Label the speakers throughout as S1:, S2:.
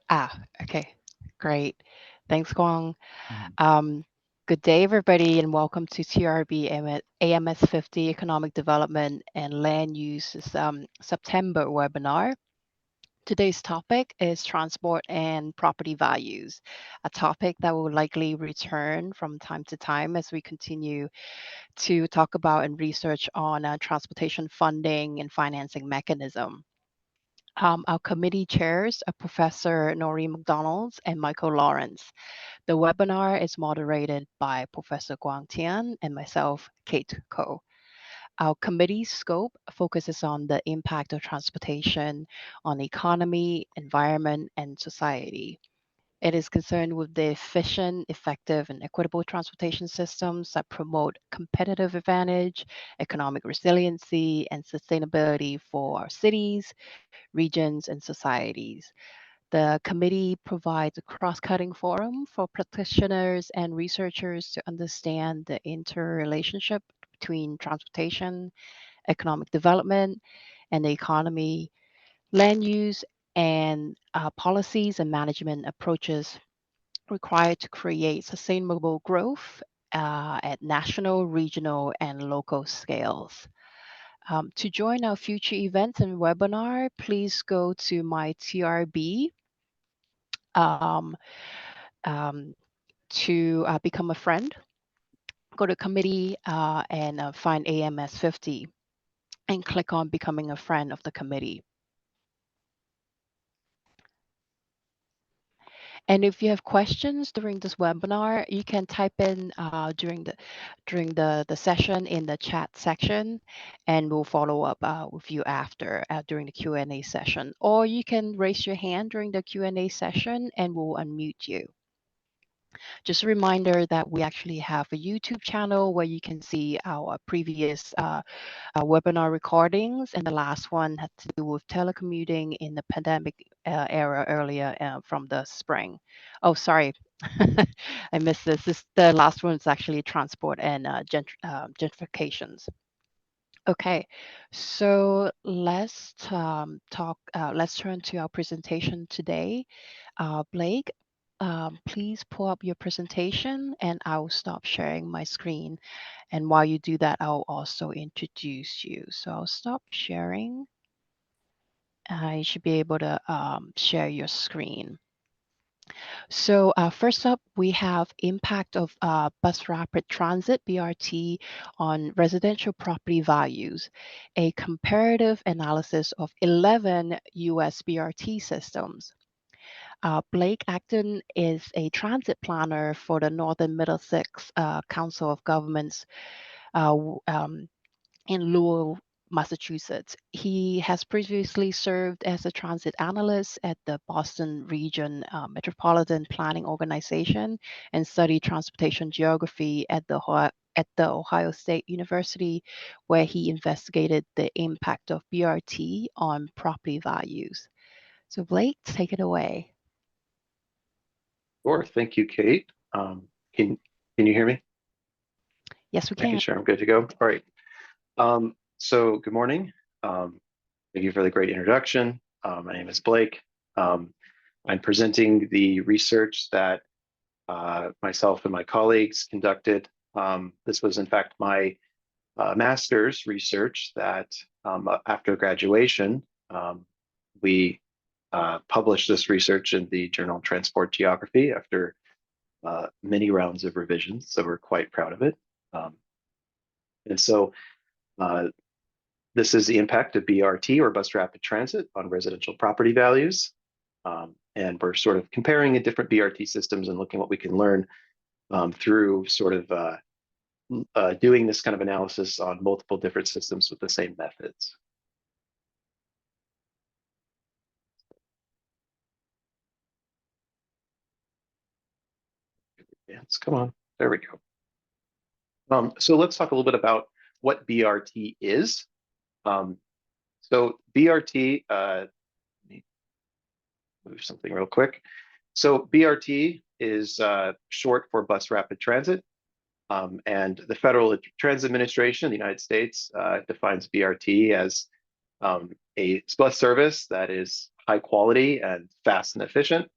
S1: Okay, great. Thanks, Kwong.
S2: Mhm.
S1: Um, Good day, everybody, and welcome to TRB AMS 50 Economic Development and Land Use's September webinar. Today's topic is transport and property values, a topic that will likely return from time to time as we continue to talk about and research on transportation funding and financing mechanism. Our committee chairs are Professor Noreen McDonald and Michael Lawrence. The webinar is moderated by Professor Guang Tian and myself, Kate Ko. Our committee scope focuses on the impact of transportation on the economy, environment, and society. It is concerned with the efficient, effective, and equitable transportation systems that promote competitive advantage, economic resiliency, and sustainability for our cities, regions, and societies. The committee provides a cross cutting forum for practitioners and researchers to understand the interrelationship between transportation, economic development, and the economy, land use, and policies and management approaches required to create sustainable growth at national, regional, and local scales. To join our future events and webinar, please go to my TRB um, um, to become a friend. Go to committee and find AMS 50 and click on becoming a friend of the committee. And if you have questions during this webinar, you can type in during the session in the chat section, and we'll follow up with you after during the Q&A session. Or you can raise your hand during the Q&A session, and we'll unmute you. Just a reminder that we actually have a YouTube channel where you can see our previous webinar recordings, and the last one had to do with telecommuting in the pandemic era earlier from the spring. Oh, sorry, I missed this. The last one is actually transport and gentrifications. Okay, so let's talk. Let's turn to our presentation today. Blake, please pull up your presentation and I'll stop sharing my screen. And while you do that, I'll also introduce you. So I'll stop sharing. You should be able to share your screen. So first up, we have impact of bus rapid transit (BRT) on residential property values, a comparative analysis of 11 US BRT systems. Blake Acton is a transit planner for the Northern Middlesex Council of Governments uh, w- um, in Lowell, Massachusetts. He has previously served as a transit analyst at the Boston Region Metropolitan Planning Organization and studied transportation geography at the Ohio State University, where he investigated the impact of BRT on property values. So, Blake, take it away.
S3: Sure. Thank you, Kate. Can you hear me?
S1: Yes, we
S3: Making
S1: can.
S3: sure I'm good to go. All right. So good morning. Thank you for the great introduction. My name is Blake. I'm presenting the research that myself and my colleagues conducted. This was, in fact, my master's research that after graduation, we published this research in the journal Transport Geography after many rounds of revisions, so we're quite proud of it. And so this is the impact of BRT, or bus rapid transit, on residential property values. And we're sort of comparing the different BRT systems and looking what we can learn through sort of doing this kind of analysis on multiple different systems with the same methods. Yes, come on, there we go. So let's talk a little bit about what BRT is. So BRT, let me move something real quick. So BRT is short for bus rapid transit. And the Federal Transit Administration of the United States defines BRT as a bus service that is high quality and fast and efficient,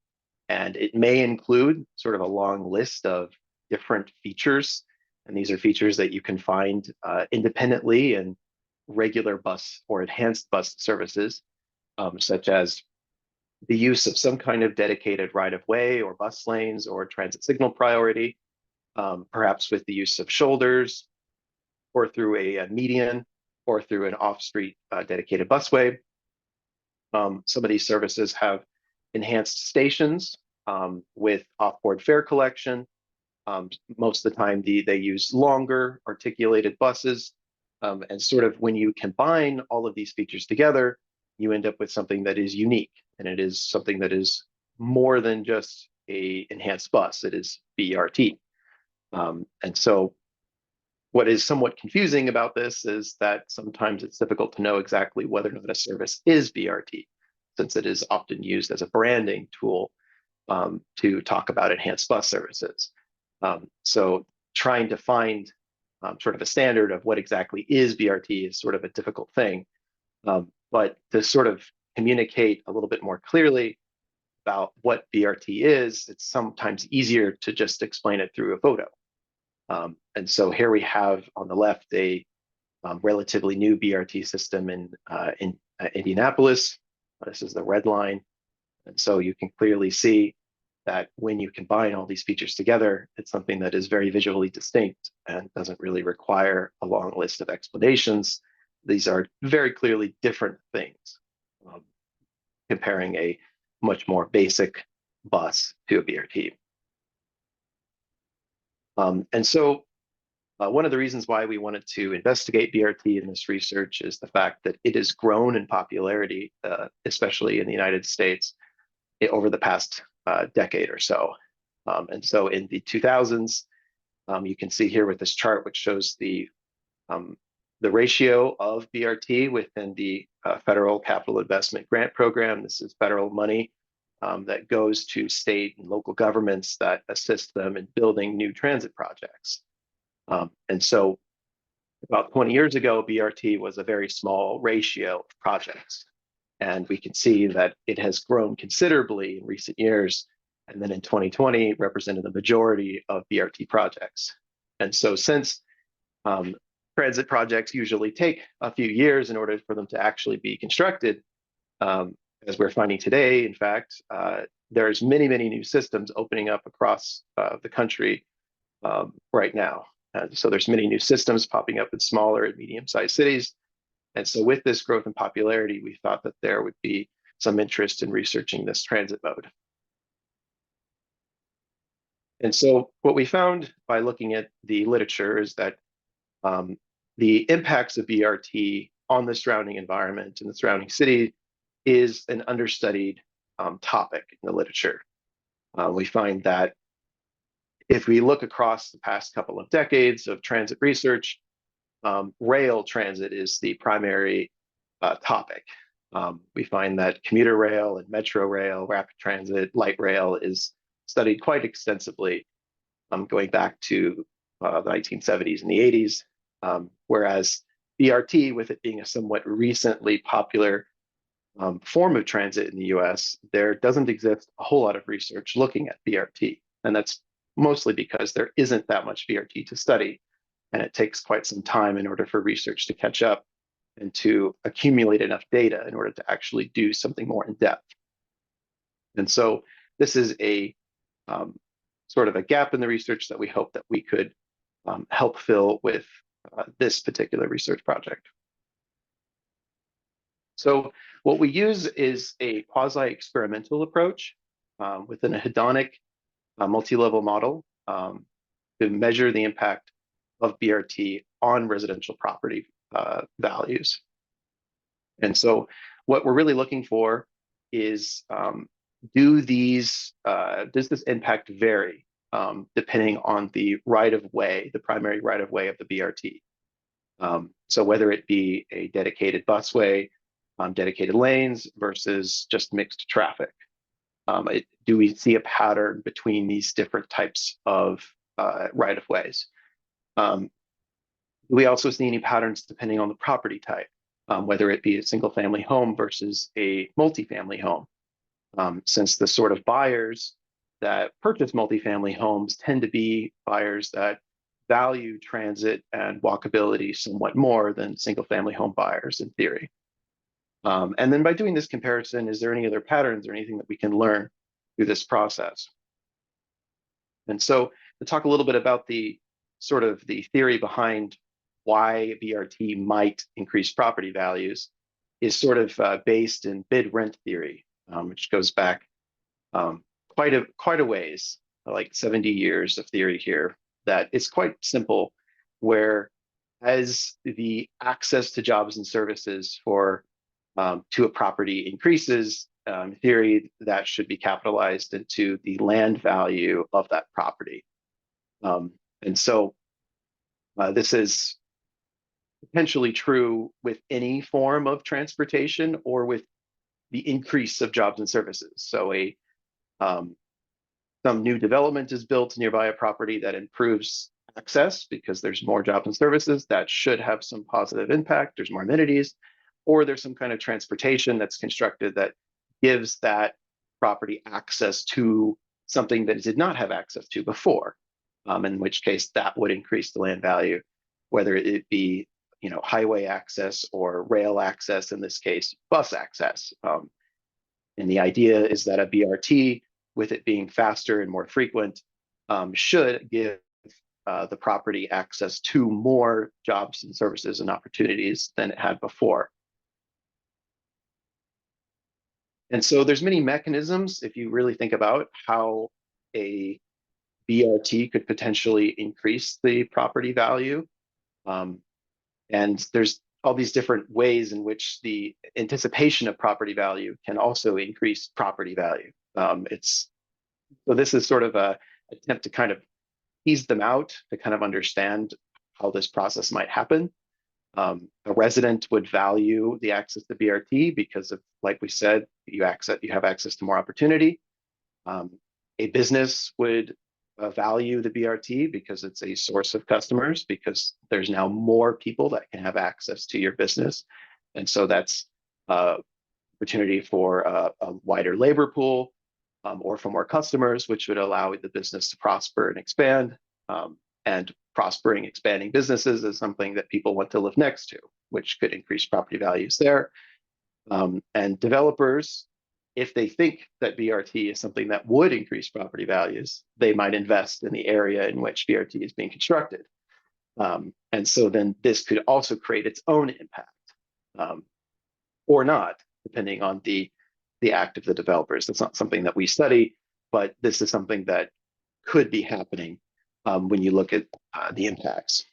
S3: And it may include sort of a long list of different features. And these are features that you can find independently in regular bus or enhanced bus services, such as the use of some kind of dedicated right-of-way or bus lanes or transit signal priority, perhaps with the use of shoulders or through a median or through an off-street dedicated busway. Some of these services have enhanced stations with off-board fare collection. Most of the time, they use longer articulated buses. And sort of when you combine all of these features together, you end up with something that is unique. And it is something that is more than just a enhanced bus. It is BRT. And so what is somewhat confusing about this is that sometimes it's difficult to know exactly whether or not a service is BRT, since it is often used as a branding tool to talk about enhanced bus services. So trying to find sort of a standard of what exactly is BRT is sort of a difficult thing. But to sort of communicate a little bit more clearly about what BRT is, it's sometimes easier to just explain it through a photo. And so here we have on the left a relatively new BRT system in Indianapolis. This is the red line. And so you can clearly see that when you combine all these features together, it's something that is very visually distinct and doesn't really require a long list of explanations. These are very clearly different things, comparing a much more basic bus to a BRT. And so one of the reasons why we wanted to investigate BRT in this research is the fact that it has grown in popularity, especially in the United States, over the past decade or so. And so in the 2000s, you can see here with this chart, which shows the ratio of BRT within the Federal Capital Investment Grant Program. This is federal money that goes to state and local governments that assist them in building new transit projects. And so about 20 years ago, BRT was a very small ratio of projects. And we can see that it has grown considerably in recent years. And then in 2020, represented the majority of BRT projects. And so since transit projects usually take a few years in order for them to actually be constructed, as we're finding today, in fact, there's many, many new systems opening up across the country right now. And so there's many new systems popping up in smaller and medium-sized cities. And so with this growth in popularity, we thought that there would be some interest in researching this transit mode. And so what we found by looking at the literature is that the impacts of BRT on the surrounding environment and the surrounding city is an understudied topic in the literature. We find that if we look across the past couple of decades of transit research, rail transit is the primary topic. We find that commuter rail and metro rail, rapid transit, light rail is studied quite extensively, going back to the 1970s and the 80s, whereas BRT, with it being a somewhat recently popular form of transit in the US, there doesn't exist a whole lot of research looking at BRT. And that's mostly because there isn't that much BRT to study. And it takes quite some time in order for research to catch up and to accumulate enough data in order to actually do something more in depth. And so this is a sort of a gap in the research that we hope that we could help fill with this particular research project. So what we use is a quasi-experimental approach within a hedonic multi-level model to measure the impact of BRT on residential property values. And so what we're really looking for is, does this impact vary depending on the right-of-way, the primary right-of-way of the BRT? So whether it be a dedicated busway, dedicated lanes versus just mixed traffic. Do we see a pattern between these different types of right-of-ways? We also see any patterns depending on the property type, whether it be a single-family home versus a multifamily home. Since the sort of buyers that purchase multifamily homes tend to be buyers that value transit and walkability somewhat more than single-family home buyers in theory. And then by doing this comparison, is there any other patterns or anything that we can learn through this process? And so to talk a little bit about the sort of the theory behind why BRT might increase property values is sort of based in bid rent theory, which goes back quite a ways, like 70 years of theory here, that it's quite simple, where as the access to jobs and services for to a property increases, in theory, that should be capitalized into the land value of that property. And so this is potentially true with any form of transportation or with the increase of jobs and services. So some new development is built nearby a property that improves access because there's more jobs and services. That should have some positive impact. There's more amenities, or there's some kind of transportation that's constructed that gives that property access to something that it did not have access to before, in which case that would increase the land value, whether it be highway access or rail access, in this case, bus access. And the idea is that a BRT, with it being faster and more frequent, should give the property access to more jobs and services and opportunities than it had before. And so there's many mechanisms, if you really think about how a BRT could potentially increase the property value. And there's all these different ways in which the anticipation of property value can also increase property value. So this is sort of a attempt to kind of tease them out to kind of understand how this process might happen. A resident would value the access to BRT because of, like we said, you have access to more opportunity. A business would value the BRT because it's a source of customers, because there's now more people that can have access to your business. And so that's opportunity for a wider labor pool, or for more customers, which would allow the business to prosper and expand. And prospering, expanding businesses is something that people want to live next to, which could increase property values there. And developers, if they think that BRT is something that would increase property values, they might invest in the area in which BRT is being constructed. And so then this could also create its own impact, or not, depending on the act of the developers. That's not something that we study, but this is something that could be happening when you look at the impacts.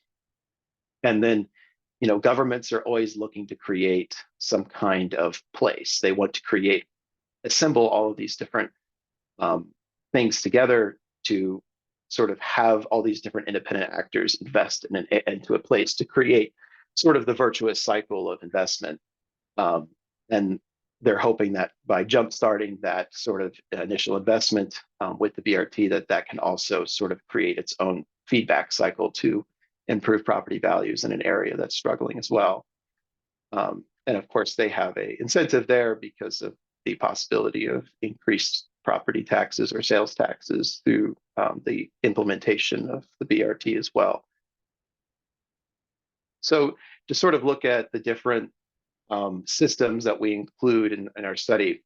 S3: And then, governments are always looking to create some kind of place. They want to assemble all of these different things together to sort of have all these different independent actors invest into a place to create sort of the virtuous cycle of investment. And they're hoping that by jumpstarting that sort of initial investment with the BRT, that can also sort of create its own feedback cycle to improve property values in an area that's struggling as well. And of course, they have an incentive there because of the possibility of increased property taxes or sales taxes through the implementation of the BRT as well. So to sort of look at the different systems that we include in our study.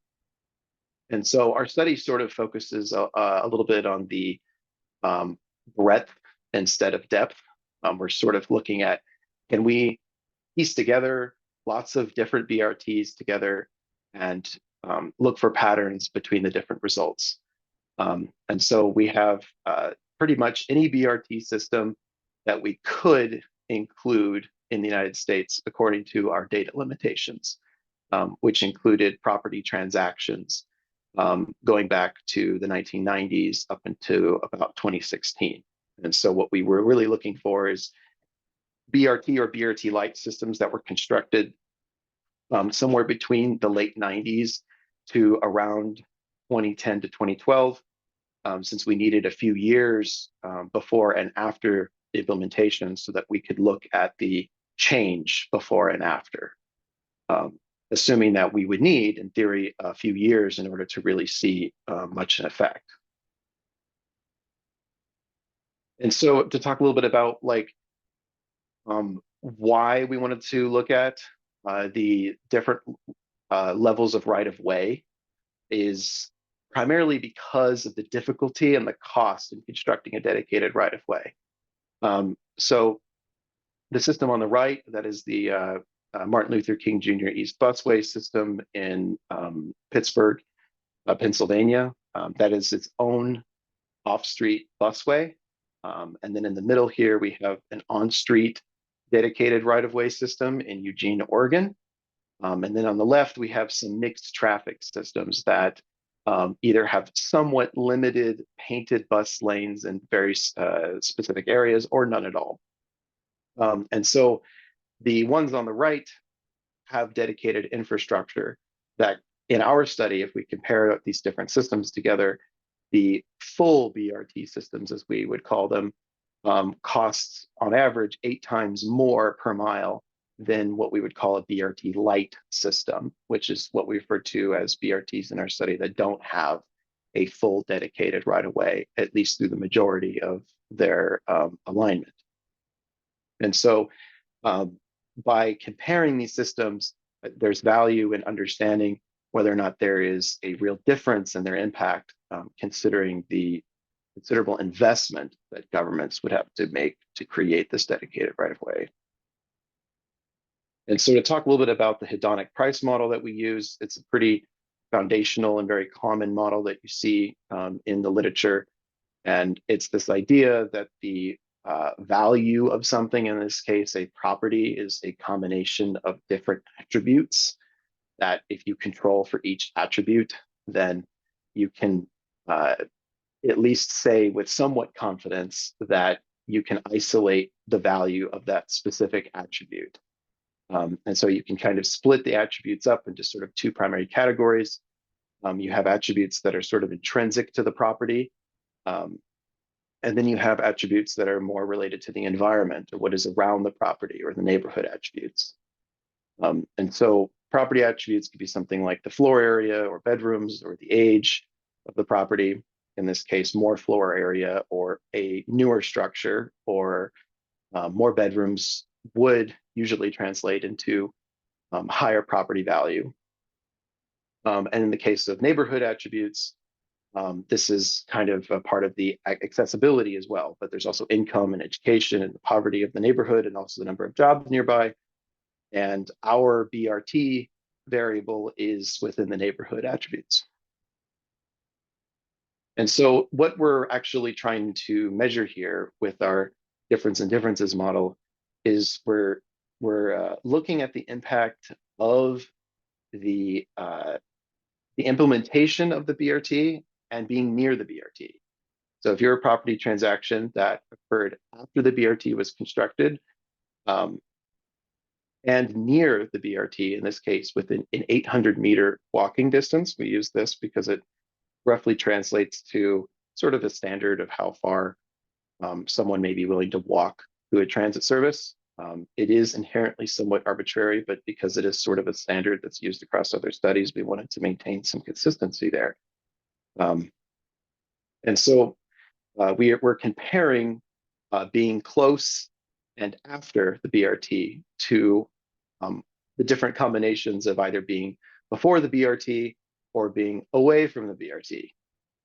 S3: And so our study sort of focuses a little bit on the breadth instead of depth. We're sort of looking at, can we piece together lots of different BRTs together and look for patterns between the different results. And so we have pretty much any BRT system that we could include in the United States according to our data limitations, which included property transactions going back to the 1990s up into about 2016. And so what we were really looking for is BRT or BRT-lite systems that were constructed somewhere between the late 90s to around 2010 to 2012, since we needed a few years before and after implementation so that we could look at the change before and after, assuming that we would need, in theory, a few years in order to really see much an effect. And so to talk a little bit about why we wanted to look at the different levels of right of way is primarily because of the difficulty and the cost in constructing a dedicated right of way. So the system on the right, that is the Martin Luther King Jr. East Busway system in Pittsburgh, Pennsylvania. That is its own off-street busway. And then in the middle here, we have an on-street dedicated right-of-way system in Eugene, Oregon. And then on the left, we have some mixed traffic systems that either have somewhat limited painted bus lanes in very specific areas or none at all. And so the ones on the right have dedicated infrastructure that in our study, if we compare these different systems together, the full BRT systems, as we would call them, costs on average 8 times more per mile than what we would call a BRT-lite system, which is what we refer to as BRTs in our study that don't have a full dedicated right-of-way, at least through the majority of their alignment. And so by comparing these systems, there's value in understanding whether or not there is a real difference in their impact, considering the considerable investment that governments would have to make to create this dedicated right-of-way. And so to talk a little bit about the hedonic price model that we use, it's a pretty foundational and very common model that you see in the literature. And it's this idea that the value of something, in this case, a property, is a combination of different attributes that if you control for each attribute, then you can at least say with somewhat confidence that you can isolate the value of that specific attribute. And so you can kind of split the attributes up into sort of 2 primary categories. You have attributes that are sort of intrinsic to the property. And then you have attributes that are more related to the environment or what is around the property or the neighborhood attributes. And so property attributes could be something like the floor area or bedrooms or the age of the property. In this case, more floor area or a newer structure or more bedrooms would usually translate into higher property value. And in the case of neighborhood attributes, this is kind of a part of the accessibility as well, but there's also income and education and the poverty of the neighborhood and also the number of jobs nearby. And our BRT variable is within the neighborhood attributes. And so what we're actually trying to measure here with our difference in differences model is we're looking at the impact of the implementation of the BRT and being near the BRT. So if you're a property transaction that occurred after the BRT was constructed and near the BRT, in this case, within an 800-meter walking distance, we use this because it roughly translates to sort of a standard of how far someone may be willing to walk to a transit service. It is inherently somewhat arbitrary, but because it is sort of a standard that's used across other studies, we wanted to maintain some consistency there. And so we're comparing being close and after the BRT to the different combinations of either being before the BRT or being away from the BRT.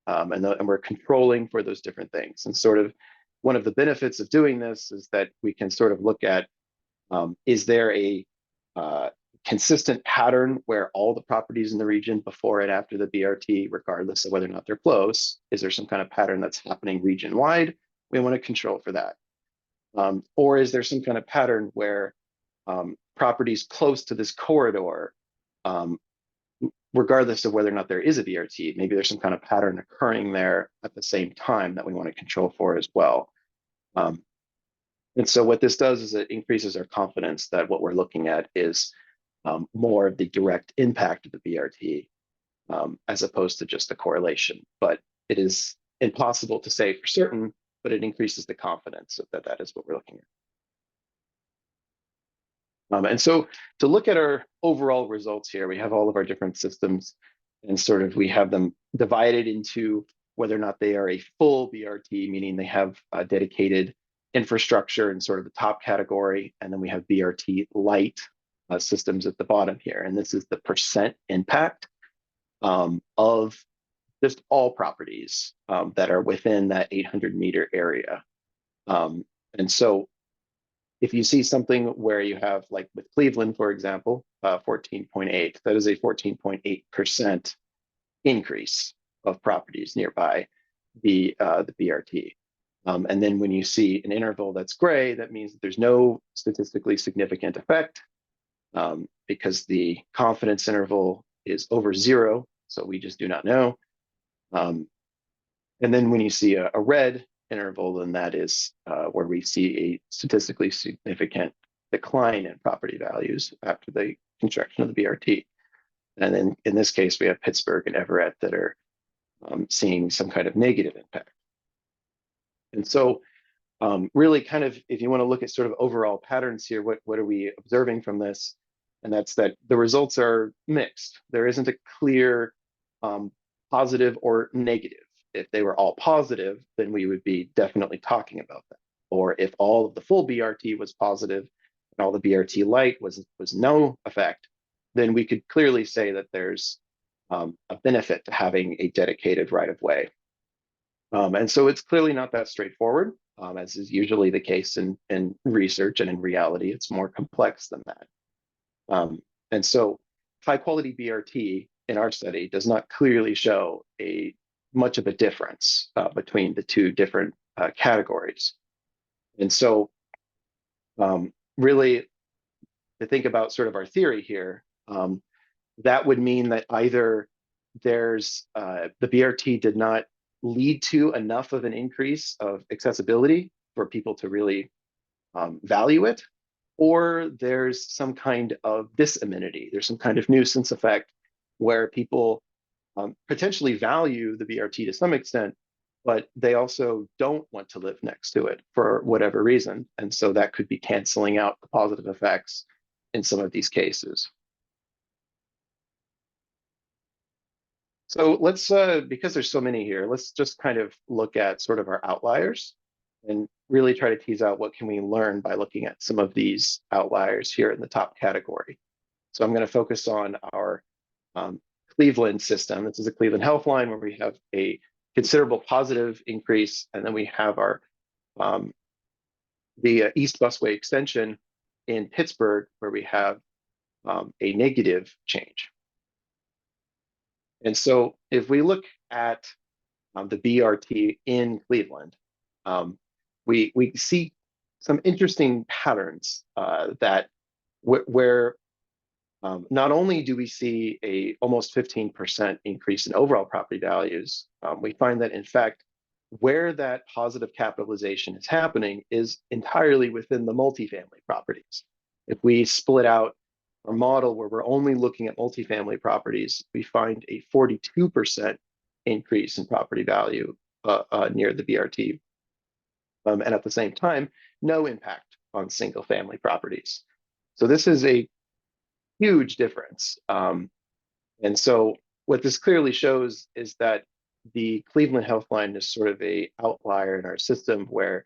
S3: And we're controlling for those different things. And sort of one of the benefits of doing this is that we can sort of look at, is there a consistent pattern where all the properties in the region before and after the BRT, regardless of whether or not they're close, is there some kind of pattern that's happening region-wide? We want to control for that. Or is there some kind of pattern where properties close to this corridor, regardless of whether or not there is a BRT, maybe there's some kind of pattern occurring there at the same time that we want to control for as well. And so what this does is it increases our confidence that what we're looking at is more of the direct impact of the BRT as opposed to just a correlation. But it is impossible to say for certain, but it increases the confidence that that is what we're looking at. And so to look at our overall results here, we have all of our different systems and sort of we have them divided into whether or not they are a full BRT, meaning they have a dedicated infrastructure in sort of the top category, and then we have BRT-lite systems at the bottom here. And this is the percent impact of just all properties that are within that 800-meter area. And so if you see something where you have, like with Cleveland, for example, 14.8, that is a 14.8% increase of properties nearby the BRT. And then when you see an interval that's gray, that means that there's no statistically significant effect because the confidence interval is over 0, so we just do not know. And then when you see a red interval, then that is where we see a statistically significant decline in property values after the construction of the BRT. And then in this case, we have Pittsburgh and Everett that are seeing some kind of negative impact. And so really kind of, if you want to look at sort of overall patterns here, what are we observing from this? And that's that the results are mixed. There isn't a clear positive or negative. If they were all positive, then we would be definitely talking about them. Or if all of the full BRT was positive and all the BRT-lite was no effect, then we could clearly say that there's a benefit to having a dedicated right-of-way. And so it's clearly not that straightforward, as is usually the case in research, and in reality, it's more complex than that. And so high-quality BRT in our study does not clearly show much of a difference between the two different categories. And so really, to think about sort of our theory here, that would mean that either there's the BRT did not lead to enough of an increase of accessibility for people to really value it, or there's some kind of disamenity. There's some kind of nuisance effect where people potentially value the BRT to some extent, but they also don't want to live next to it for whatever reason. And so that could be canceling out the positive effects in some of these cases. So let's, because there's so many here, let's just kind of look at sort of our outliers and really try to tease out what can we learn by looking at some of these outliers here in the top category. So I'm going to focus on our Cleveland system. This is a Cleveland Health Line where we have a considerable positive increase, and then we have our the East Busway extension in Pittsburgh where we have a negative change. And so if we look at the BRT in Cleveland, we see some interesting patterns that where not only do we see a almost 15% increase in overall property values, we find that in fact, where that positive capitalization is happening is entirely within the multifamily properties. If we split out our model where we're only looking at multifamily properties, we find a 42% increase in property value near the BRT. And at the same time, no impact on single family properties. So this is a huge difference. And so what this clearly shows is that the Cleveland Health Line is sort of a outlier in our system where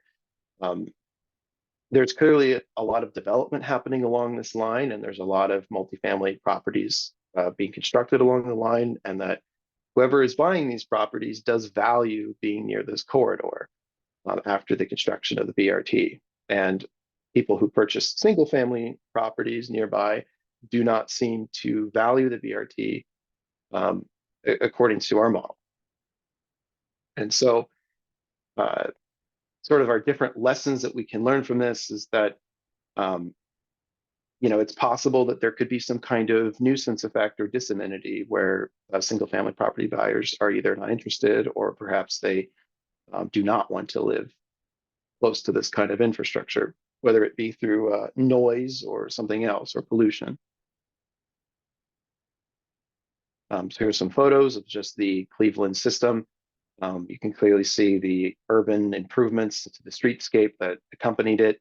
S3: there's clearly a lot of development happening along this line, and there's a lot of multifamily properties being constructed along the line, and that whoever is buying these properties does value being near this corridor after the construction of the BRT. And people who purchase single family properties nearby do not seem to value the BRT according to our model. And so sort of our different lessons that we can learn from this is that, it's possible that there could be some kind of nuisance effect or disamenity where single family property buyers are either not interested or perhaps they do not want to live close to this kind of infrastructure, whether it be through noise or something else or pollution. So here's some photos of just the Cleveland system. You can clearly see the urban improvements to the streetscape that accompanied it,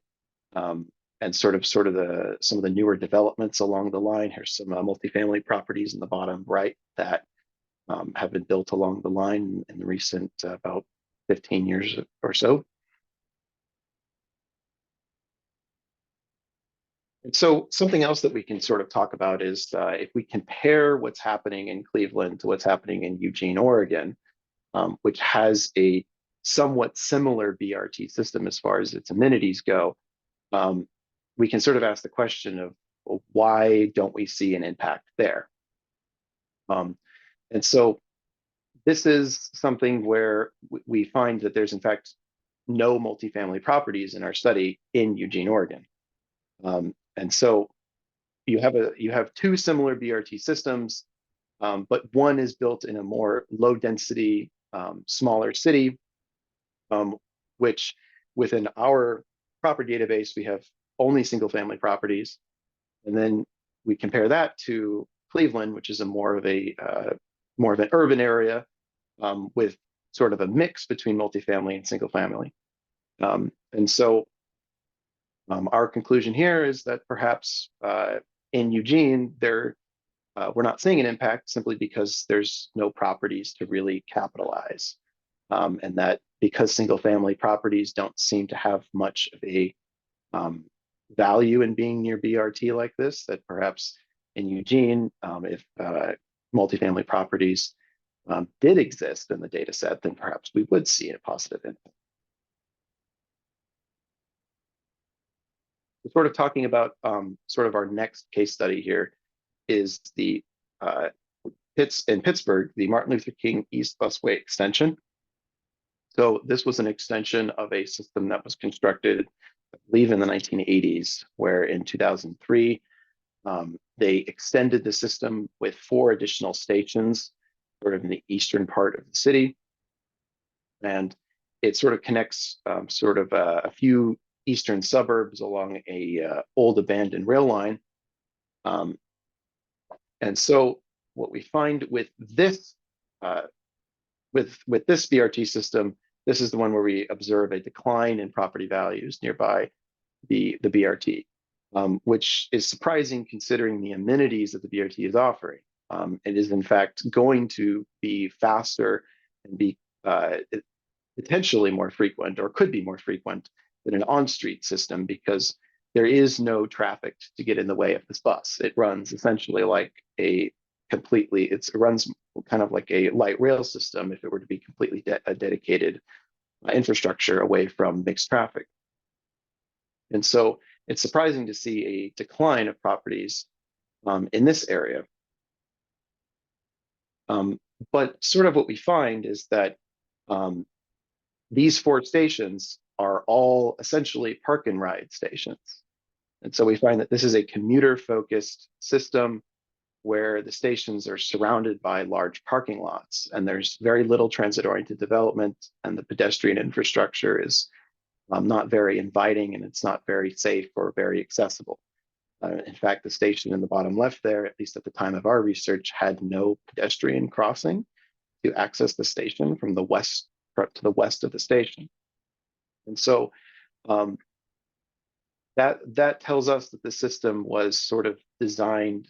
S3: and sort of some of the newer developments along the line. Here's some multifamily properties in the bottom right that have been built along the line in the recent about 15 years or so. And so something else that we can sort of talk about is if we compare what's happening in Cleveland to what's happening in Eugene, Oregon, which has a somewhat similar BRT system as far as its amenities go, we can sort of ask the question of, well, why don't we see an impact there? And so this is something where we find that there's in fact no multifamily properties in our study in Eugene, Oregon. And so you have two similar BRT systems, but one is built in a more low density, smaller city, which within our property database, we have only single family properties. And then we compare that to Cleveland, which is a more of an urban area with sort of a mix between multifamily and single family. And so our conclusion here is that perhaps in Eugene, we're not seeing an impact simply because there's no properties to really capitalize. And that because single family properties don't seem to have much of a value in being near BRT like this, that perhaps in Eugene, if multifamily properties did exist in the data set, then perhaps we would see a positive impact. We're sort of talking about sort of our next case study here is the in Pittsburgh, the Martin Luther King East Busway extension. So this was an extension of a system that was constructed, I believe, in the 1980s, where in 2003, they extended the system with 4 additional stations sort of in the eastern part of the city. And it sort of connects sort of a few eastern suburbs along a old abandoned rail line. And so what we find with this with this BRT system, this is the one where we observe a decline in property values nearby the BRT, which is surprising considering the amenities that the BRT is offering. It is in fact going to be faster and be potentially more frequent, or could be more frequent than an on-street system, because there is no traffic to get in the way of this bus. It runs essentially like it runs kind of like a light rail system if it were to be completely a dedicated infrastructure away from mixed traffic. And so it's surprising to see a decline of properties in this area. But sort of what we find is that these 4 stations are all essentially park and ride stations. And so we find that this is a commuter-focused system where the stations are surrounded by large parking lots, and there's very little transit-oriented development, and the pedestrian infrastructure is not very inviting, and it's not very safe or very accessible. In fact, the station in the bottom left there, at least at the time of our research, had no pedestrian crossing to access the station from the west to the west of the station. And so that tells us that the system was sort of designed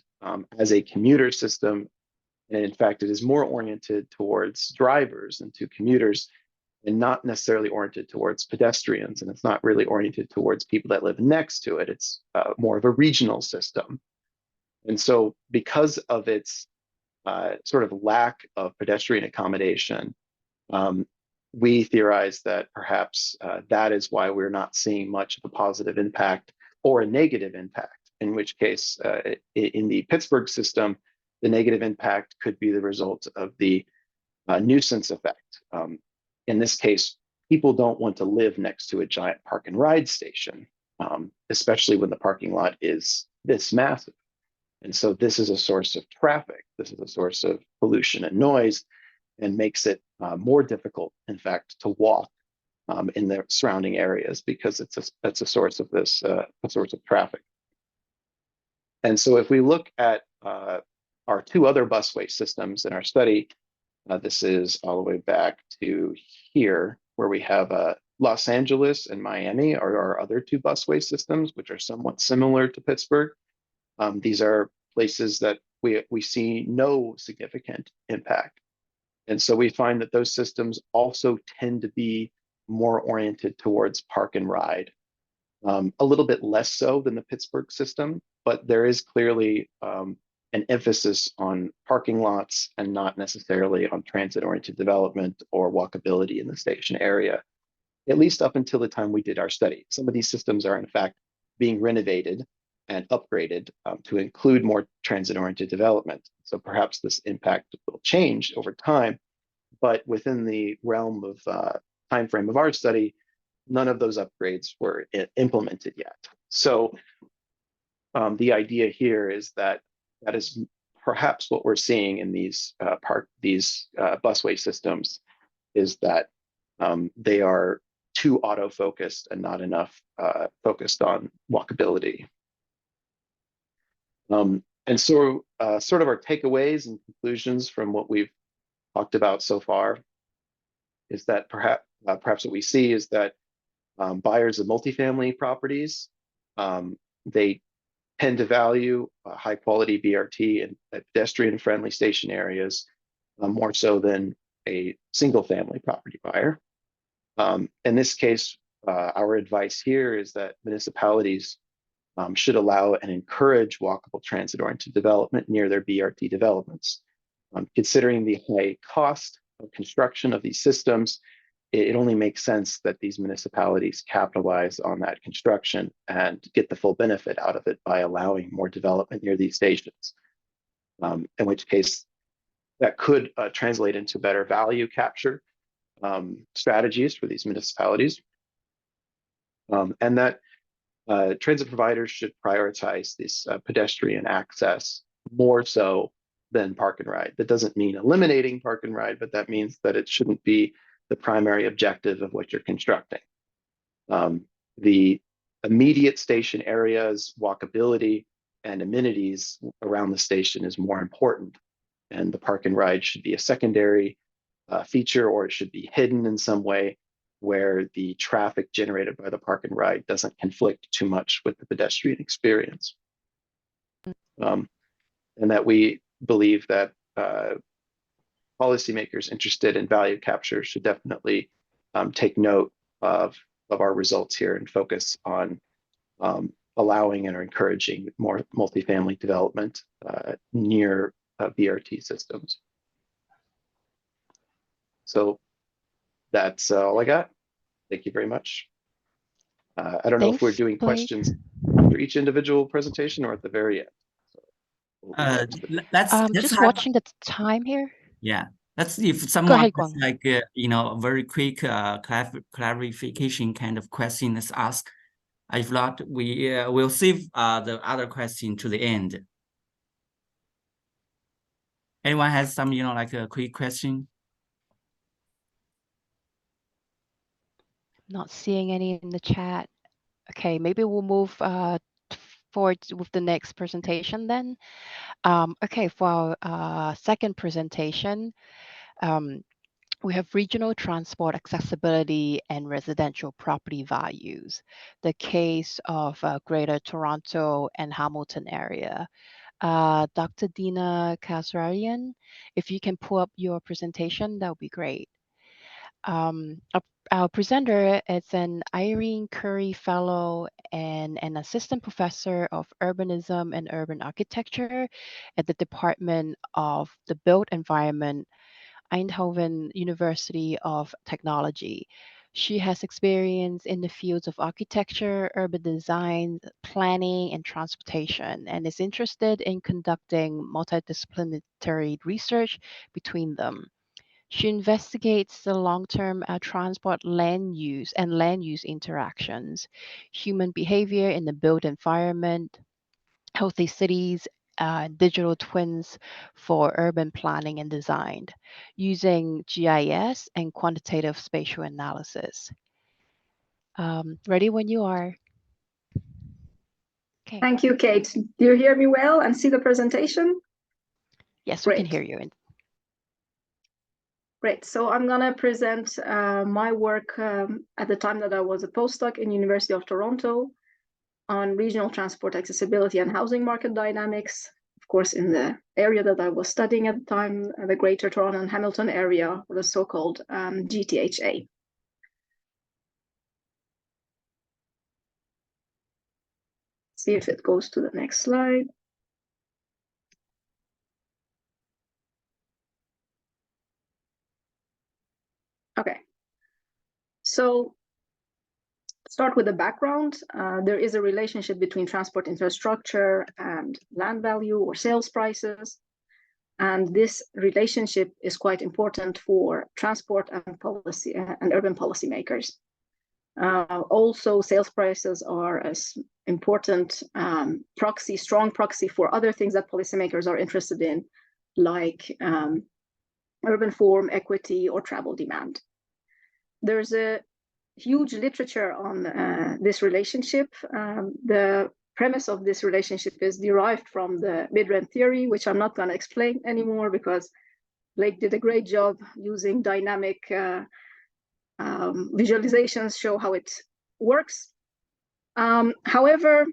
S3: as a commuter system. And in fact, it is more oriented towards drivers and to commuters, and not necessarily oriented towards pedestrians. And it's not really oriented towards people that live next to it. It's more of a regional system. And so because of its sort of lack of pedestrian accommodation, we theorize that perhaps that is why we're not seeing much of a positive impact or a negative impact, in which case in the Pittsburgh system, the negative impact could be the result of the nuisance effect. In this case, people don't want to live next to a giant park and ride station, especially when the parking lot is this massive. And so this is a source of traffic. This is a source of pollution and noise, and makes it more difficult, in fact, to walk in the surrounding areas, because it's a source of this a source of traffic. And so if we look at our 2 other busway systems in our study, this is all the way back to here, where we have Los Angeles and Miami are our other 2 busway systems, which are somewhat similar to Pittsburgh. These are places that we see no significant impact. And so we find that those systems also tend to be more oriented towards park and ride. A little bit less so than the Pittsburgh system, but there is clearly an emphasis on parking lots and not necessarily on transit-oriented development or walkability in the station area, at least up until the time we did our study. Some of these systems are in fact being renovated and upgraded to include more transit-oriented development. So perhaps this impact will change over time, but within the realm of time frame of our study, none of those upgrades were implemented yet. So the idea here is that is perhaps what we're seeing in these busway systems, is that they are too auto-focused and not enough focused on walkability. And so sort of our takeaways and conclusions from what we've talked about so far is that perhaps what we see is that buyers of multifamily properties, they tend to value high quality BRT and pedestrian friendly station areas more so than a single family property buyer. In this case, our advice here is that municipalities should allow and encourage walkable transit-oriented development near their BRT developments. Considering the high cost of construction of these systems, it only makes sense that these municipalities capitalize on that construction and get the full benefit out of it by allowing more development near these stations. In which case, that could translate into better value capture strategies for these municipalities. And that transit providers should prioritize this pedestrian access more so than park and ride. That doesn't mean eliminating park and ride, but that means that it shouldn't be the primary objective of what you're constructing. The immediate station areas, walkability, and amenities around the station is more important. And the park and ride should be a secondary feature, or it should be hidden in some way where the traffic generated by the park and ride doesn't conflict too much with the pedestrian experience. And that we believe that policymakers interested in value capture should definitely take note of our results here and focus on allowing and encouraging more multifamily development near BRT systems. So that's all I got. Thank you very much. I don't know if we're doing questions after each individual presentation or at the very end. So
S2: let's
S1: just watching the time here.
S2: Yeah, let's see if someone
S1: ahead,
S2: has like a very quick clarification kind of question is asked. If not, we will save the other question to the end. Anyone has some like a quick question?
S1: Not seeing any in the chat. Okay, maybe we'll move forward with the next presentation then. Okay, for our second presentation, we have regional transport accessibility and residential property values, the case of Greater Toronto and Hamilton area. Dr. Dina Kasrarian, if you can pull up your presentation, that would be great. Our presenter is an Irene Curry Fellow and an Assistant Professor of Urbanism and Urban Architecture at the Department of the Built Environment, Eindhoven University of Technology. She has experience in the fields of architecture, urban design, planning, and transportation, and is interested in conducting multidisciplinary research between them. She investigates the long-term transport land use and land use interactions, human behavior in the built environment, healthy cities, digital twins for urban planning and design, using GIS and quantitative spatial analysis. Ready when you are. Okay.
S4: Thank you, Kate. Do you hear me well and see the presentation?
S1: Yes, we can hear you.
S4: Great. So I'm going to present my work at the time that I was a postdoc in University of Toronto on regional transport accessibility and housing market dynamics. Of course, in the area that I was studying at the time, the Greater Toronto and Hamilton area, or the so-called GTHA. See if it goes to the next slide. Okay, so start with the background. There is a relationship between transport infrastructure and land value or sales prices. And this relationship is quite important for transport and policy and urban policymakers. Also, sales prices are as important strong proxy for other things that policymakers are interested in, like urban form, equity, or travel demand. There's a huge literature on this relationship. The premise of this relationship is derived from the mid-rent theory, which I'm not going to explain anymore because Blake did a great job using dynamic visualizations show how it works. However,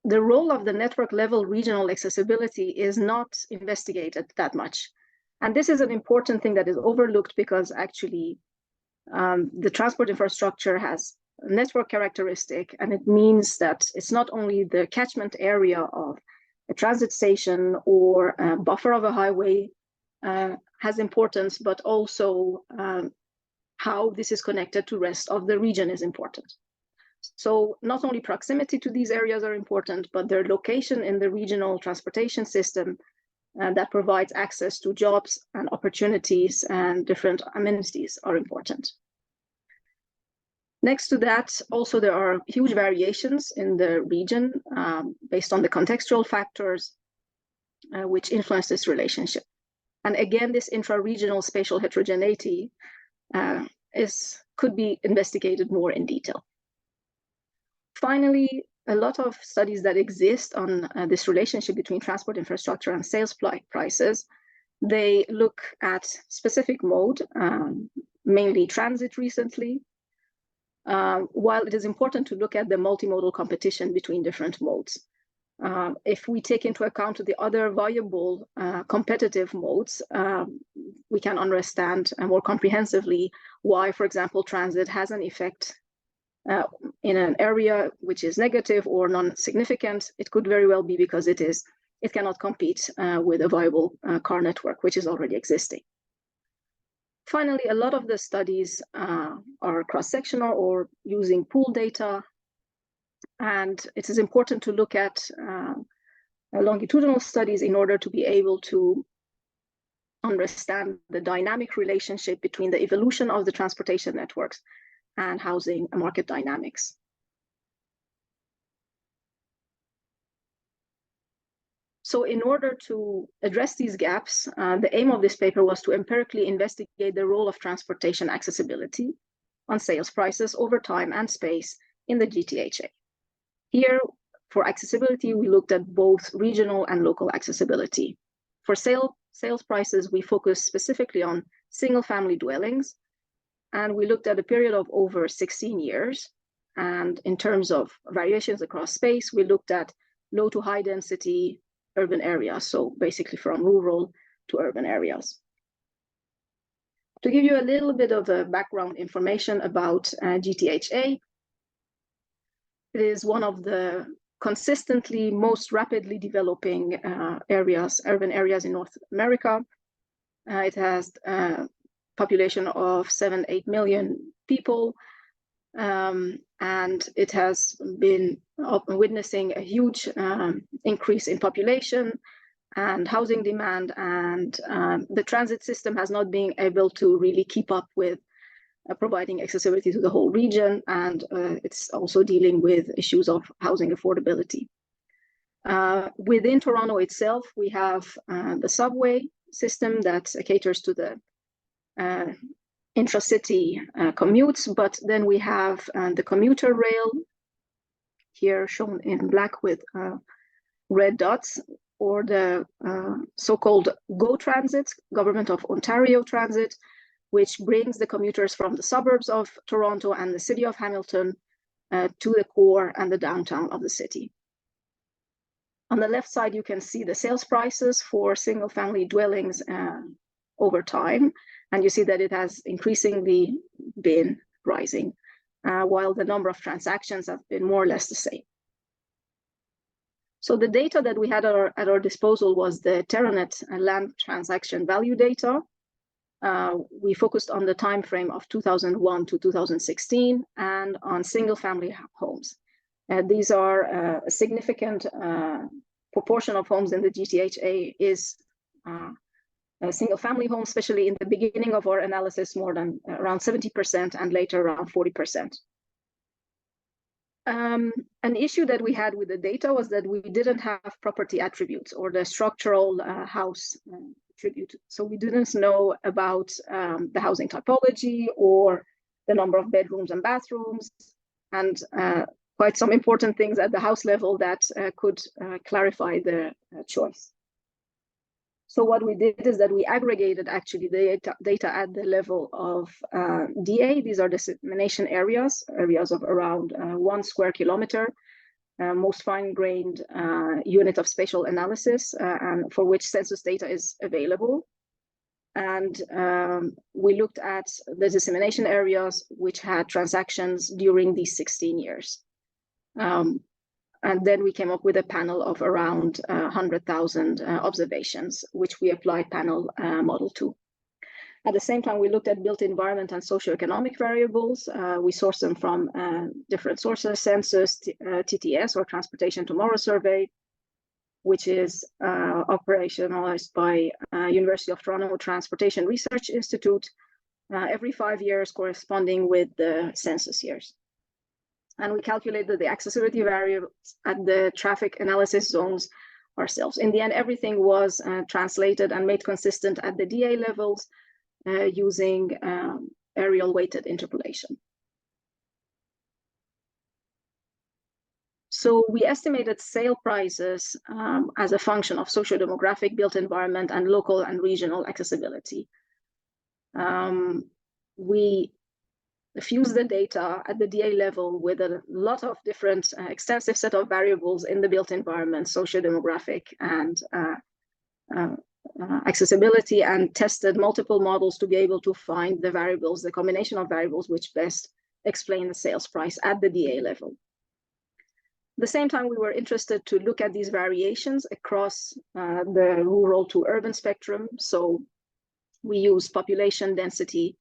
S4: the role of the network level regional accessibility is not investigated that much. And this is an important thing that is overlooked because actually the transport infrastructure has a network characteristic, and it means that it's not only the catchment area of a transit station or a buffer of a highway has importance, but also how this is connected to rest of the region is important. So not only proximity to these areas are important, but their location in the regional transportation system that provides access to jobs and opportunities and different amenities are important. Next to that, also there are huge variations in the region based on the contextual factors which influence this relationship. And again, this intra-regional spatial heterogeneity could be investigated more in detail. Finally, a lot of studies that exist on this relationship between transport infrastructure and sales prices, they look at specific mode, mainly transit recently, while it is important to look at the multimodal competition between different modes. If we take into account the other viable competitive modes, we can understand more comprehensively why, for example, transit has an effect in an area which is negative or non-significant. It could very well be because it cannot compete with a viable car network, which is already existing. Finally, a lot of the studies are cross-sectional or using pool data, and it is important to look at longitudinal studies in order to be able to understand the dynamic relationship between the evolution of the transportation networks and housing market dynamics. So in order to address these gaps, the aim of this paper was to empirically investigate the role of transportation accessibility on sales prices over time and space in the GTHA. Here, for accessibility, we looked at both regional and local accessibility. For sales prices, we focused specifically on single-family dwellings, and we looked at a period of over 16 years. And in terms of variations across space, we looked at low to high density urban areas, so basically from rural to urban areas. To give you a little bit of background information about GTHA, it is one of the consistently most rapidly developing urban areas in North America. It has a population of 7-8 million people, and it has been witnessing a huge increase in population and housing demand, and the transit system has not been able to really keep up with providing accessibility to the whole region, and it's also dealing with issues of housing affordability. Within Toronto itself, we have the subway system that caters to the intra-city commutes, but then we have the commuter rail, here shown in black with red dots, or the so-called GO Transit, Government of Ontario Transit, which brings the commuters from the suburbs of Toronto and the city of Hamilton to the core and the downtown of the city. On the left side, you can see the sales prices for single-family dwellings over time, and you see that it has increasingly been rising, while the number of transactions have been more or less the same. So the data that we had at our disposal was the Terranet land transaction value data. We focused on the time frame of 2001 to 2016 and on single-family homes. These are a significant proportion of homes in the GTHA is single-family homes, especially in the beginning of our analysis, more than around 70%, and later around 40%. An issue that we had with the data was that we didn't have property attributes or the structural house attribute. So we didn't know about the housing typology or the number of bedrooms and bathrooms, and quite some important things at the house level that could clarify the choice. So what we did is that we aggregated actually the data at the level of DA. These are dissemination areas of around 1 square kilometer, most fine-grained unit of spatial analysis, and for which census data is available. And we looked at the dissemination areas which had transactions during these 16 years. And then we came up with a panel of around 100,000 observations, which we applied panel model to. At the same time, we looked at built environment and socioeconomic variables. We sourced them from different sources: census, TTS, or Transportation Tomorrow Survey, which is operationalized by University of Toronto Transportation Research Institute every 5 years, corresponding with the census years. And we calculated the accessibility variables at the traffic analysis zones ourselves. In the end, everything was translated and made consistent at the DA levels using aerial weighted interpolation. So we estimated sale prices as a function of socio-demographic, built environment, and local and regional accessibility. We fuse the data at the DA level with a lot of different extensive set of variables in the built environment, socio-demographic, and accessibility, and tested multiple models to be able to find the variables, the combination of variables which best explain the sales price at the DA level. At the same time, we were interested to look at these variations across the rural to urban spectrum. So we use population density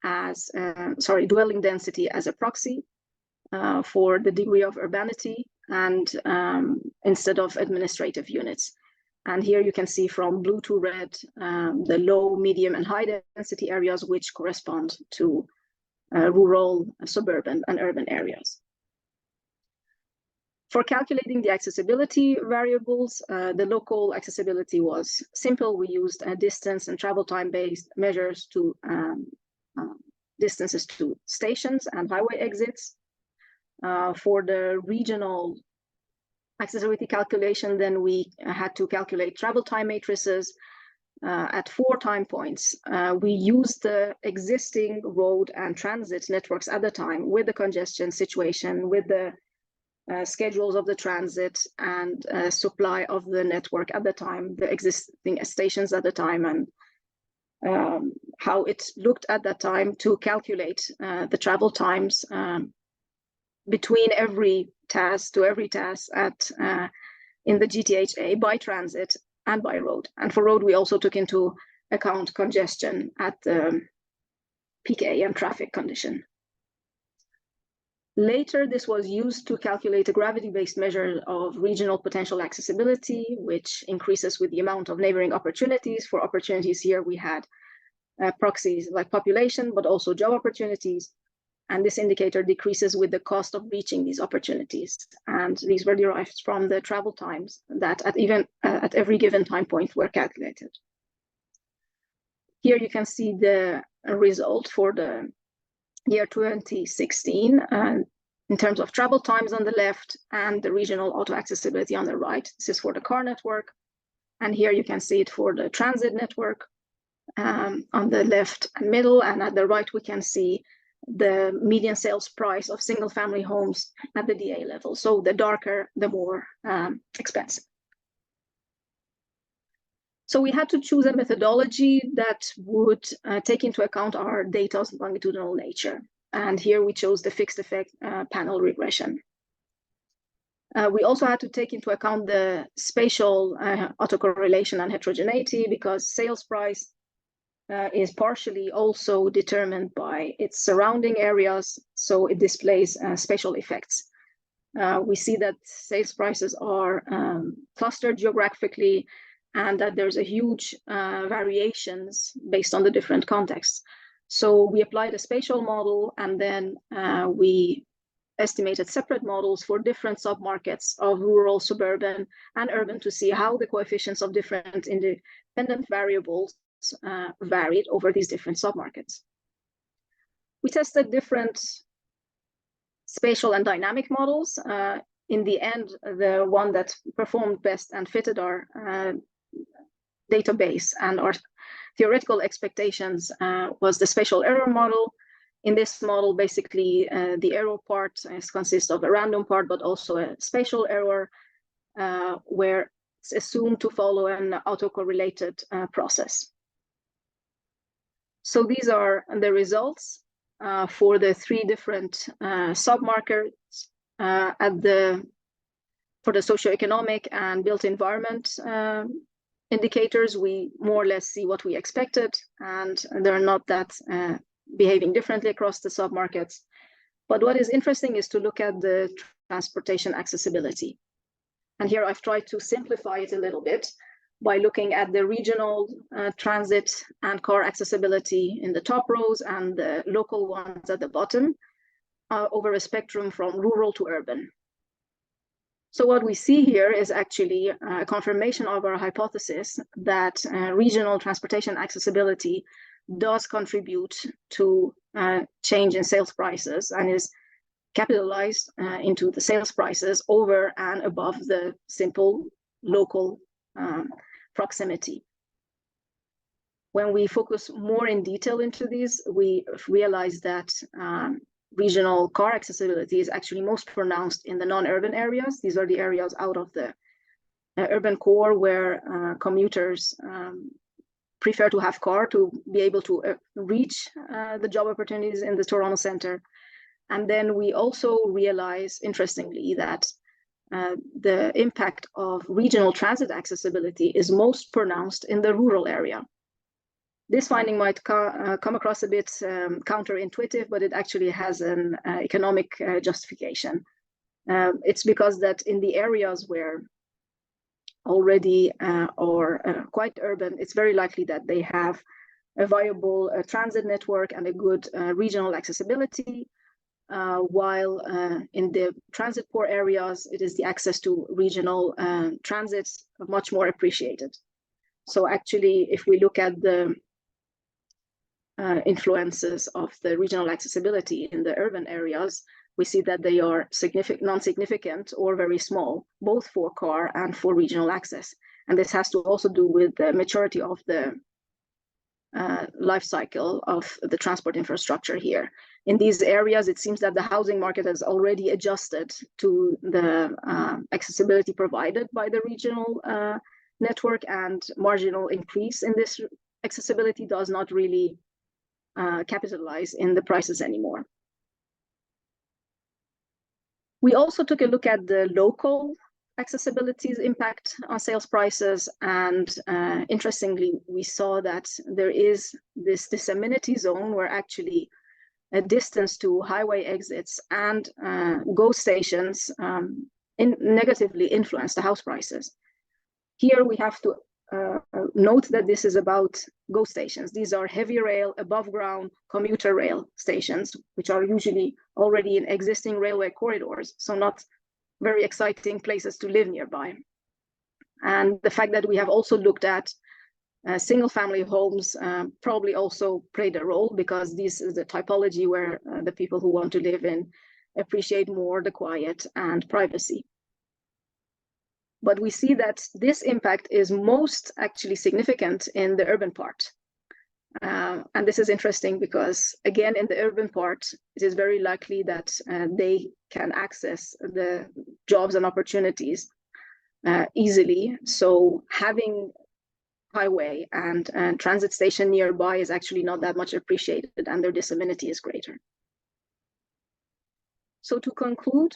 S4: as, dwelling density as a proxy for the degree of urbanity, and instead of administrative units. And here you can see from blue to red the low, medium, and high density areas, which correspond to rural, suburban, and urban areas. For calculating the accessibility variables, the local accessibility was simple. We used distance and travel time-based measures to distances to stations and highway exits. For the regional accessibility calculation, then we had to calculate travel time matrices at 4 time points. We used the existing road and transit networks at the time with the congestion situation, with the schedules of the transit and supply of the network at the time, the existing stations at the time, and how it looked at that time to calculate the travel times between every task to every task at in the GTHA by transit and by road. And for road, we also took into account congestion at the peak AM traffic condition. Later, this was used to calculate a gravity-based measure of regional potential accessibility, which increases with the amount of neighboring opportunities. For opportunities here, we had proxies like population, but also job opportunities. And this indicator decreases with the cost of reaching these opportunities. And these were derived from the travel times that at every given time point were calculated. Here you can see the result for the year 2016 in terms of travel times on the left and the regional auto accessibility on the right. This is for the car network. And here you can see it for the transit network on the left and middle. And at the right, we can see the median sales price of single family homes at the DA level. So the darker, the more expensive. So we had to choose a methodology that would take into account our data's longitudinal nature. And here we chose the fixed effect panel regression. We also had to take into account the spatial autocorrelation and heterogeneity, because sales price is partially also determined by its surrounding areas, so it displays spatial effects. We see that sales prices are clustered geographically, and that there's a huge variations based on the different contexts. So we applied a spatial model, and then we estimated separate models for different submarkets of rural, suburban, and urban to see how the coefficients of different independent variables varied over these different submarkets. We tested different spatial and dynamic models. In the end, the one that performed best and fitted our database and our theoretical expectations was the spatial error model. In this model, basically, the error part consists of a random part, but also a spatial error, where it's assumed to follow an autocorrelated process. So these are the results for the three different submarkets for the socioeconomic and built environment indicators. We more or less see what we expected, and they're not that behaving differently across the submarkets. But what is interesting is to look at the transportation accessibility. And here I've tried to simplify it a little bit by looking at the regional transit and car accessibility in the top rows and the local ones at the bottom over a spectrum from rural to urban. So what we see here is actually a confirmation of our hypothesis that regional transportation accessibility does contribute to change in sales prices and is capitalized into the sales prices over and above the simple local proximity. When we focus more in detail into these, we realize that regional car accessibility is actually most pronounced in the non-urban areas. These are the areas out of the urban core where commuters prefer to have car to be able to reach the job opportunities in the Toronto center. And then we also realize, interestingly, that the impact of regional transit accessibility is most pronounced in the rural area. This finding might come across a bit counterintuitive, but it actually has an economic justification. It's because that in the areas where already or quite urban, it's very likely that they have a viable transit network and a good regional accessibility, while in the transit poor areas, it is the access to regional transit much more appreciated. So actually, if we look at the influences of the regional accessibility in the urban areas, we see that they are non-significant or very small, both for car and for regional access. And this has to also do with the maturity of the life cycle of the transport infrastructure here. In these areas, it seems that the housing market has already adjusted to the accessibility provided by the regional network, and marginal increase in this accessibility does not really capitalize in the prices anymore. We also took a look at the local accessibility's impact on sales prices, and interestingly, we saw that there is this amenity zone where actually a distance to highway exits and GO stations negatively influence the house prices. Here we have to note that this is about GO stations. These are heavy rail, above ground commuter rail stations, which are usually already in existing railway corridors, so not very exciting places to live nearby. And the fact that we have also looked at single family homes probably also played a role, because this is the typology where the people who want to live in appreciate more the quiet and privacy. But we see that this impact is most actually significant in the urban part. And this is interesting because, again, in the urban part, it is very likely that they can access the jobs and opportunities easily. So having highway and transit station nearby is actually not that much appreciated, and their disamenity is greater. So to conclude,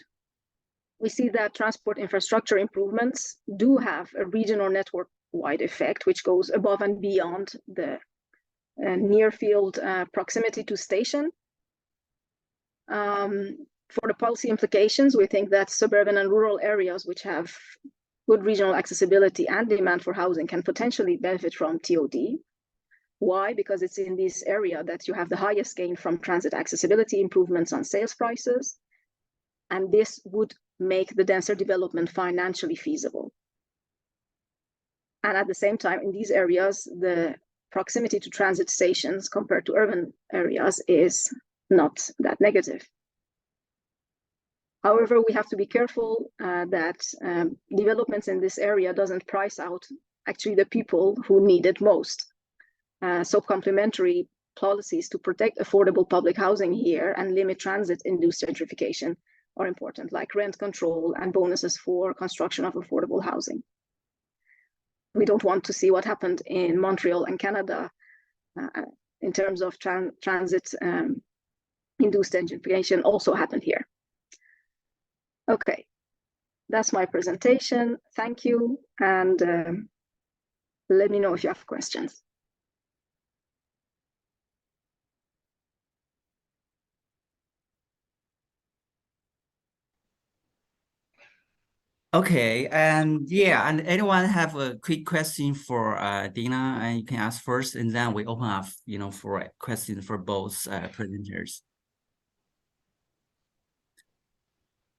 S4: we see that transport infrastructure improvements do have a region or network-wide effect, which goes above and beyond the near-field proximity to station. For the policy implications, we think that suburban and rural areas which have good regional accessibility and demand for housing can potentially benefit from TOD. Why? Because it's in this area that you have the highest gain from transit accessibility improvements on sales prices, and this would make the denser development financially feasible. And at the same time, in these areas, the proximity to transit stations compared to urban areas is not that negative. However, we have to be careful that developments in this area doesn't price out actually the people who need it most. So complementary policies to protect affordable public housing here and limit transit-induced gentrification are important, like rent control and bonuses for construction of affordable housing. We don't want to see what happened in Montreal and Canada in terms of transit-induced gentrification also happened here. Okay, that's my presentation. Thank you, and let me know if you have questions.
S2: Okay, and yeah, and anyone have a quick question for Dina, and you can ask first, and then we open up, for a question for both presenters.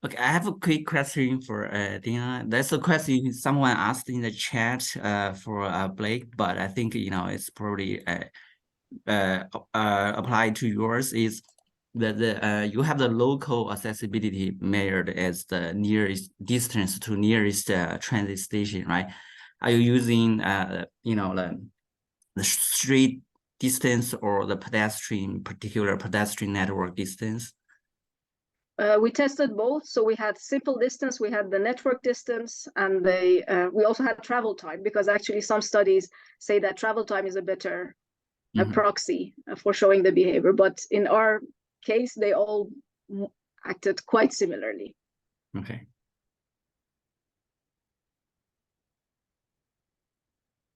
S2: Okay, I have a quick question for Dina. That's a question someone asked in the chat for Blake, but I think it's probably applied to yours. Is that you have the local accessibility measured as the nearest distance to nearest transit station, right? Are you using the street distance or the particular pedestrian network distance?
S4: We tested both. So we had simple distance, we had the network distance, and we also had travel time, because actually some studies say that travel time is a better proxy for showing the behavior. But in our case, they all acted quite similarly.
S2: Okay.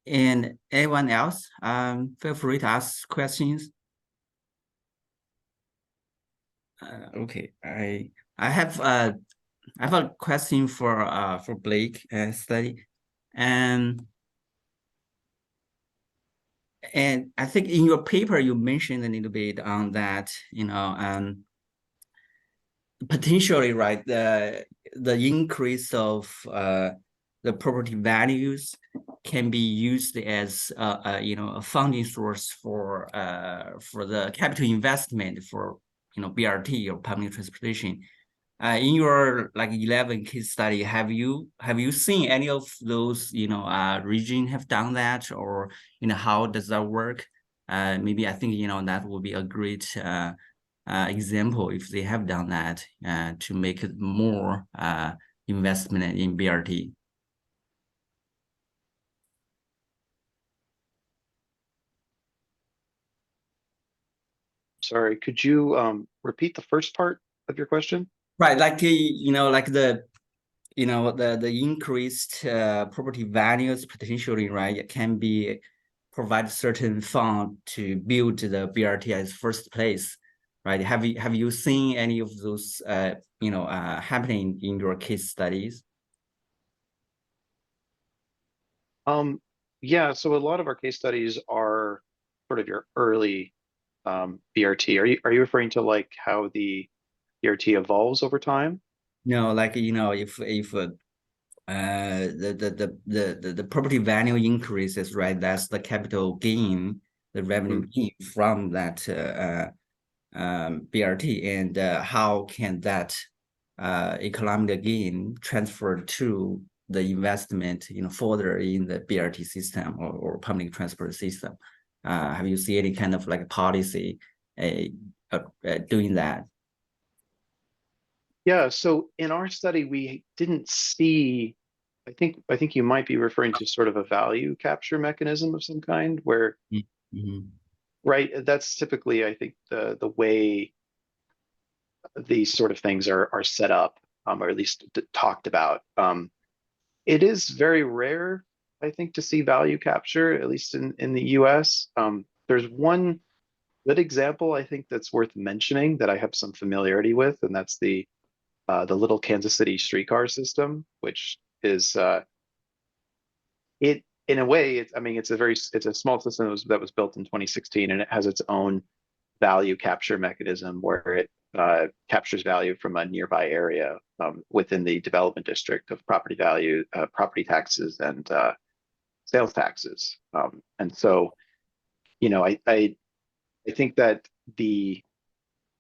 S2: And anyone else, feel free to ask questions. Okay, I have a question for Blake study, and I think in your paper you mentioned a little bit on that, potentially, right, the increase of the property values can be used as a funding source for the capital investment for BRT or public transportation. In your 11 case study, have you seen any of those region have done that, or how does that work? Maybe I think that would be a great example if they have done that to make it more investment in BRT.
S3: Sorry, could you repeat the first part of your question?
S2: Right, the increased property values potentially, right, it can be provide certain fund to build the BRT as first place, right? Have you seen any of those happening in your case studies?
S3: Yeah, so a lot of our case studies are sort of your early BRT. Are you referring to how the BRT evolves over time?
S2: No, if the property value increases, right? That's the capital gain, the revenue gain from that BRT, and how can that economic gain transfer to the investment, further in the BRT system or public transport system? Have you seen any kind of policy doing that?
S3: Yeah, so in our study, we didn't see I think you might be referring to sort of a value capture mechanism of some kind where, right, that's typically, I think, the way these sort of things are set up, or at least talked about. It is very rare, I think, to see value capture, at least in the US. There's one good example, I think, that's worth mentioning that I have some familiarity with, and that's the Little Kansas City streetcar system, which is it in a way, it's, I mean, it's a small system that was built in 2016, and it has its own value capture mechanism where it captures value from a nearby area within the development district of property value, property taxes, and sales taxes. And so, you know, I think that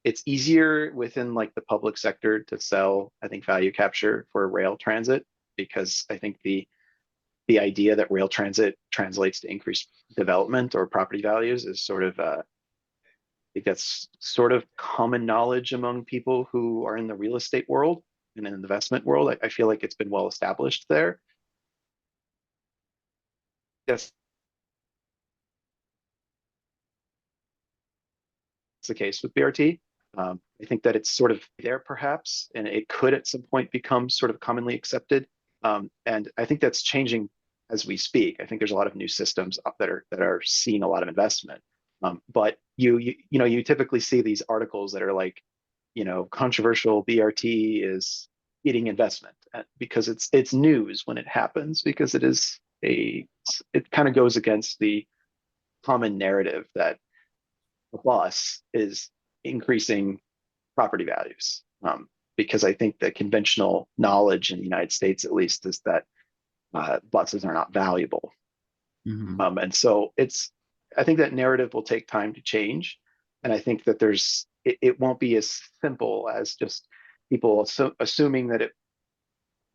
S3: it's easier within like the public sector to sell, I think, value capture for rail transit, because I think the idea that rail transit translates to increased development or property values is sort of I think that's sort of common knowledge among people who are in the real estate world and in the investment world. I feel like it's been well established there. That's the case with BRT. I think that it's sort of there perhaps, and it could at some point become sort of commonly accepted. And I think that's changing as we speak. I think there's a lot of new systems that are seeing a lot of investment. But you know, you typically see these articles that are like, you know, controversial BRT is eating investment, because it's news when it happens, because it kind of goes against the common narrative that a bus is increasing property values. Because I think the conventional knowledge in the United States, at least, is that buses are not valuable. And so I think that narrative will take time to change. And I think that it won't be as simple as just people assuming that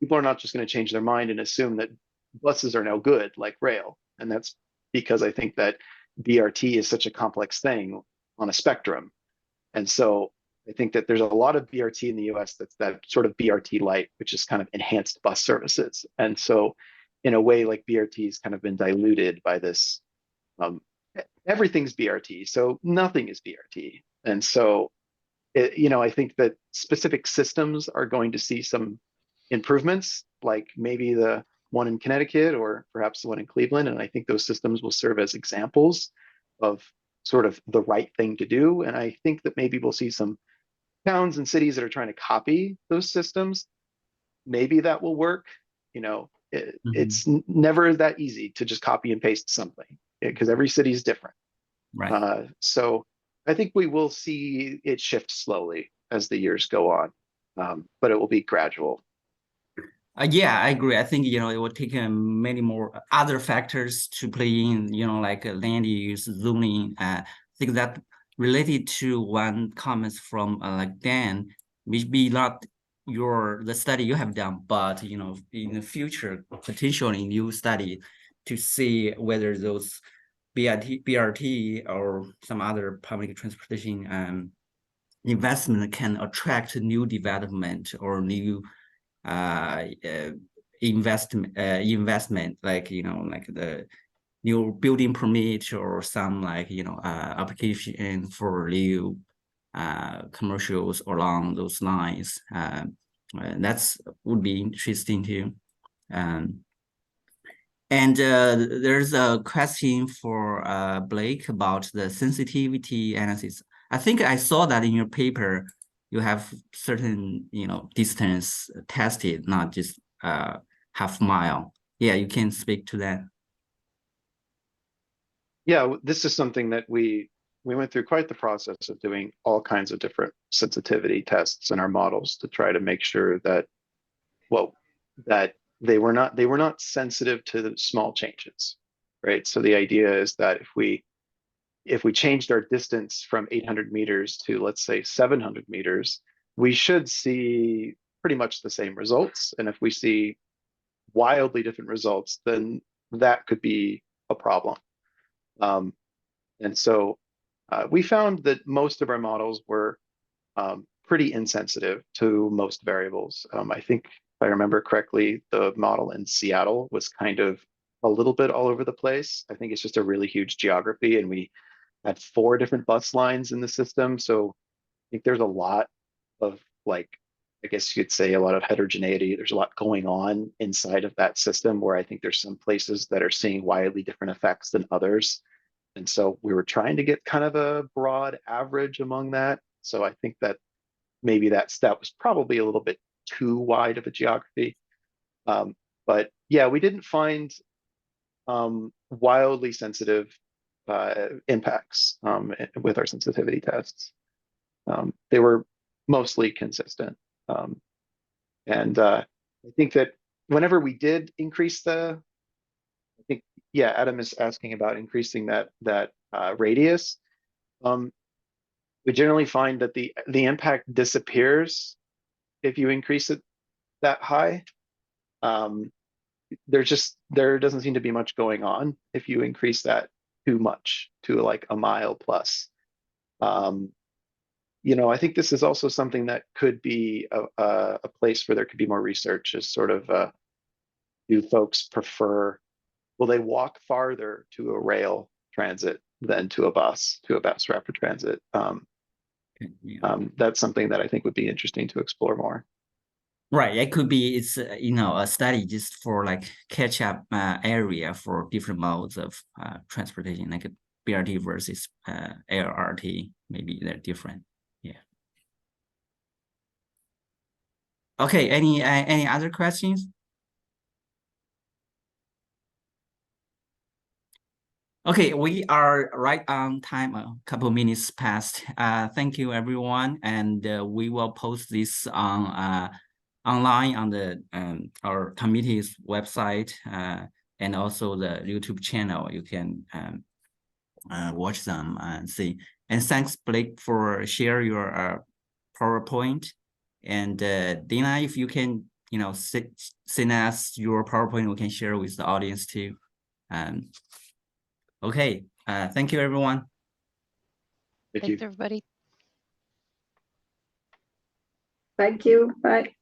S3: people are not just going to change their mind and assume that buses are now good like rail. And that's because I think that BRT is such a complex thing on a spectrum. And so I think that there's a lot of BRT in the US that's that sort of BRT-lite, which is kind of enhanced bus services. And so in a way, like, BRT has kind of been diluted by this, everything's BRT, so nothing is BRT. And so, you know, I think that specific systems are going to see some improvements, like maybe the one in Connecticut or perhaps the one in Cleveland. And I think those systems will serve as examples of sort of the right thing to do. And I think that maybe we'll see some towns and cities that are trying to copy those systems. Maybe that will work. You know, it's never that easy to just copy and paste something, because every city is different.
S2: Right.
S3: So I think we will see it shift slowly as the years go on, but it will be gradual.
S2: Yeah, I agree. I think, you know, it will take many more other factors to play in, you know, like land use, zoning. I think that related to one comments from like Dan, maybe not the study you have done, but, you know, in the future, potentially new study to see whether those BRT or some other public transportation investment can attract new development or new investment, like, you know, like the new building permit or some, like, you know, application for new commercials along those lines. That's would be interesting too. And there's a question for Blake about the sensitivity analysis. I think I saw that in your paper, you have certain, you know, distance tested, not just half mile. Yeah, you can speak to that.
S3: Yeah, this is something that we went through quite the process of doing all kinds of different sensitivity tests in our models to try to make sure that, well, that they were not sensitive to the small changes, right? So the idea is that if we changed our distance from 800 meters to, let's say, 700 meters, we should see pretty much the same results. And if we see wildly different results, then that could be a problem. And so we found that most of our models were pretty insensitive to most variables. I think I remember correctly, the model in Seattle was kind of a little bit all over the place. I think it's just a really huge geography, and we had 4 different bus lines in the system. So I think there's a lot of, like, I guess you could say, a lot of heterogeneity. There's a lot going on inside of that system, where I think there's some places that are seeing wildly different effects than others. And so we were trying to get kind of a broad average among that. So I think that maybe that was probably a little bit too wide of a geography. But yeah, we didn't find wildly sensitive impacts with our sensitivity tests. They were mostly consistent. And I think that whenever we did increase I think, yeah, Adam is asking about increasing that radius. We generally find that the impact disappears if you increase it that high. There doesn't seem to be much going on if you increase that too much to like a mile plus. I think this is also something that could be a place where there could be more research, is sort of, do folks prefer, will they walk farther to a rail transit than to a bus rapid transit? That's something that I think would be interesting to explore more.
S2: Right, it could be a study just for like catch up area for different modes of transportation, like a BRT versus LRT. Maybe they're different. Yeah. Okay. Any other questions? Okay, we are right on time, a couple minutes past. Thank you, everyone, and we will post this on online on the our committee's website and also the YouTube channel. You can watch them and see. And thanks, Blake, for share your PowerPoint. And Dina, if you can, send us your PowerPoint, we can share with the audience too. Okay, thank you, everyone.
S3: Thank you.
S1: Thanks, everybody.
S4: Thank you. Bye.